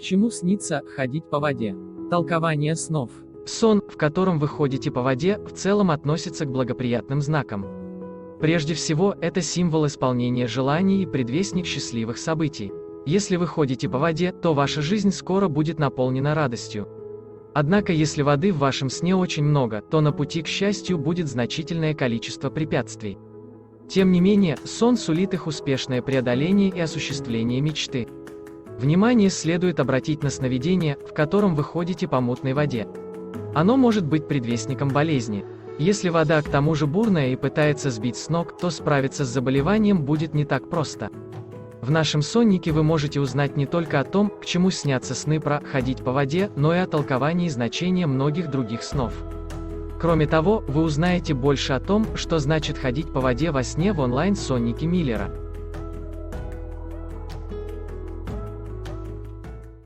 чему снится ходить по воде? Толкование снов. Сон, в котором вы ходите по воде, в целом относится к благоприятным знакам. Прежде всего, это символ исполнения желаний и предвестник счастливых событий. Если вы ходите по воде, то ваша жизнь скоро будет наполнена радостью. Однако, если воды в вашем сне очень много, то на пути к счастью будет значительное количество препятствий. Тем не менее, сон сулит их успешное преодоление и осуществление мечты. Внимание следует обратить на сновидение, в котором вы ходите по мутной воде. Оно может быть предвестником болезни. Если вода к тому же бурная и пытается сбить с ног, то справиться с заболеванием будет не так просто. В нашем соннике вы можете узнать не только о том, к чему снятся сны про «ходить по воде», но и о толковании значения многих других снов. Кроме того, вы узнаете больше о том, что значит ходить по воде во сне в онлайн-соннике Миллера.